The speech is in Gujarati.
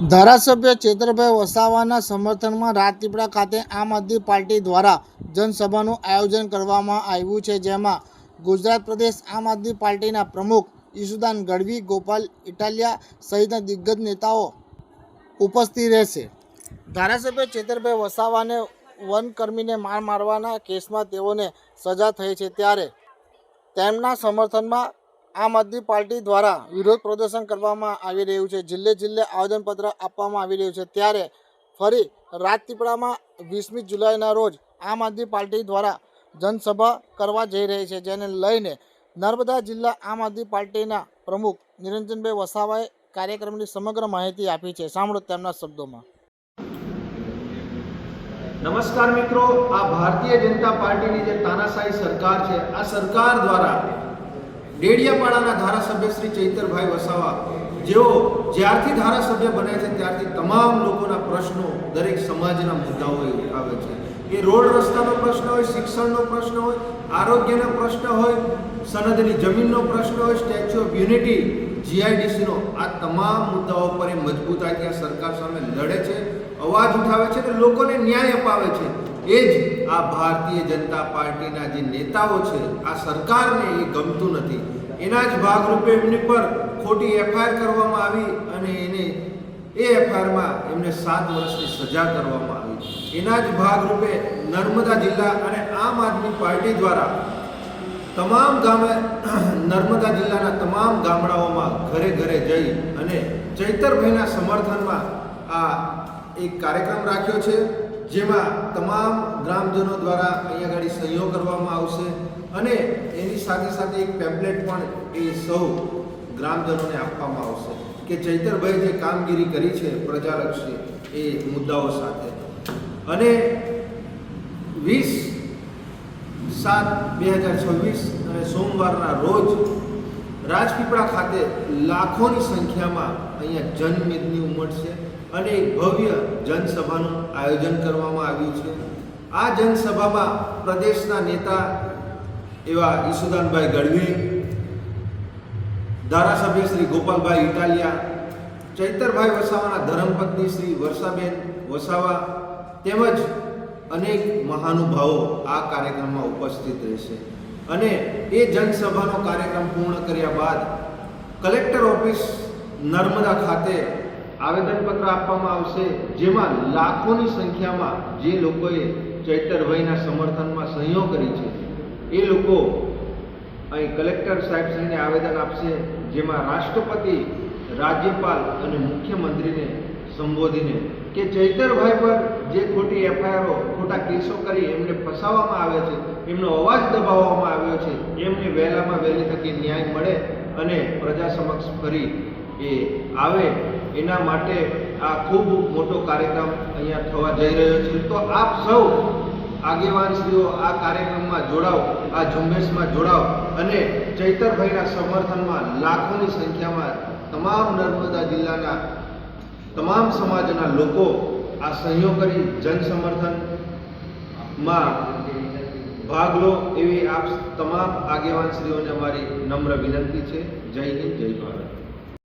ધારાસભ્ય ચેતરભાઈ વસાવાના સમર્થનમાં રાજપીપળા ખાતે આમ આદમી પાર્ટી દ્વારા જનસભાનું આયોજન કરવામાં આવ્યું છે, જેમાં ગુજરાત પ્રદેશ આમ આદમી પાર્ટીના પ્રમુખ ઈશુદાન ગઢવી, ગોપાલ ઇટાલિયા સહિતના દિગ્ગજ નેતાઓ ઉપસ્થિત રહેશે. ધારાસભ્ય ચેતરભાઈ વસાવાને વનકર્મીને માર મારવાના કેસમાં તેઓને સજા થઈ છે, ત્યારે તેમના સમર્થનમાં આમ આદમી પાર્ટી દ્વારા વિરોધ પ્રદર્શન કરવામાં આવી રહ્યું છે. જિલ્લે જિલ્લે આવેદનપત્ર આપવામાં આવી રહ્યું છે, ત્યારે ફરી રાજપીપળામાં 20મી જુલાઈના રોજ આમ આદમી પાર્ટી દ્વારા જનસભા કરવા જઈ રહી છે, જેને લઈને નર્મદા જિલ્લા આમ આદમી પાર્ટીના પ્રમુખ નિરંજનભાઈ વસાવાએ કાર્યક્રમની સમગ્ર માહિતી આપી છે. સાંભળો તેમના શબ્દોમાં. નમસ્કાર મિત્રો, આ ભારતીય જનતા પાર્ટીની જે તાનાશાહી સરકાર છે, આ સરકાર દ્વારા ડેડિયાપાડાના ધારાસભ્ય શ્રી ચૈતરભાઈ વસાવા, જેઓ જ્યારથી ધારાસભ્ય બને છે ત્યારથી તમામ લોકોના પ્રશ્નો, દરેક સમાજના મુદ્દાઓ આવે છે. એ રોડ રસ્તાનો પ્રશ્ન હોય, શિક્ષણનો પ્રશ્ન હોય, આરોગ્યનો પ્રશ્ન હોય, સનદની જમીનનો પ્રશ્ન હોય, સ્ટેચ્યુ ઓફ યુનિટી, જીઆઈડીસીનો, આ તમામ મુદ્દાઓ પર એ મજબૂતાઈથી આ સરકાર સામે લડે છે, અવાજ ઉઠાવે છે અને લોકોને ન્યાય અપાવે છે. એ જ આ ભારતીય જનતા પાર્ટીના જે નેતાઓ છે, આ સરકારને એ ગમતું નથી. એના જ ભાગરૂપે એમની પર ખોટી એફઆઈઆર કરવામાં આવી અને એ એફઆઈઆરમાં એમને 7 વર્ષની સજા કરવામાં આવી. એના જ ભાગરૂપે નર્મદા જિલ્લા અને આમ આદમી પાર્ટી દ્વારા તમામ નર્મદા જિલ્લાના તમામ ગામડાઓમાં ઘરે ઘરે જઈ અને ચૈતરભાઈના સમર્થનમાં આ એક કાર્યક્રમ રાખ્યો છે, જેમાં તમામ ગ્રામજનો દ્વારા અહીંયા આગળ સહીઓ કરવામાં આવશે અને એની સાથે સાથે એક પેમ્પલેટ પણ એ સૌ ગ્રામજનોને આપવામાં આવશે કે ચૈતરભાઈ જે કામગીરી કરી છે પ્રજાલક્ષી એ મુદ્દાઓ સાથે. અને 20/7/2026 અને સોમવારના રોજ રાજપીપળા ખાતે લાખોની સંખ્યામાં અહીંયા જનમેદની ઉમટશે અને એક ભવ્ય જનસભાનું આયોજન કરવામાં આવ્યું છે. આ જનસભામાં પ્રદેશના નેતા એવા ઈશુદાનભાઈ ગઢવી, ધારાસભ્ય શ્રી ગોપાલભાઈ ઇટાલિયા, ચૈતરભાઈ વસાવાના ધર્મપત્ની શ્રી વર્ષાબેન વસાવા તેમજ અનેક મહાનુભાવો આ કાર્યક્રમમાં ઉપસ્થિત રહેશે. અને એ જનસભાનો કાર્યક્રમ પૂર્ણ કર્યા બાદ કલેક્ટર ઓફિસ નર્મદા ખાતે આવેદનપત્ર આપવામાં આવશે, જેમાં લાખોની સંખ્યામાં જે લોકોએ ચૈતરભાઈના સમર્થનમાં સહીઓ કરી છે એ લોકો અહીં કલેક્ટર સાહેબશ્રીને આવેદન આપશે, જેમાં રાષ્ટ્રપતિ, રાજ્યપાલ અને મુખ્યમંત્રીને સંબોધીને કે ચૈતરભાઈ પર જે ખોટી એફઆઈઆરો, ખોટા કેસો કરી એમને ફસાવવામાં આવે છે, એમનો અવાજ દબાવવામાં આવ્યો છે, એમને વહેલામાં વહેલી તકે ન્યાય મળે અને પ્રજા સમક્ષ ફરી એ આવે, એના માટે આ ખૂબ મોટો કાર્યક્રમ અહીંયા થવા જઈ રહ્યો છે. તો આપ સૌ આગેવાનશ્રીઓ આ કાર્યક્રમમાં જોડાઓ, આ ઝુંબેશમાં જોડાઓ અને ચૈતરભાઈના સમર્થનમાં લાખોની સંખ્યામાં તમામ નર્મદા જિલ્લાના તમામ સમાજના લોકો આ સહયોગ કરી જનસમર્થનમાં ભાગ લો એવી આપ તમામ આગેવાનશ્રીઓને અમારી નમ્ર વિનંતી છે. જય હિન્દ, જય ભારત.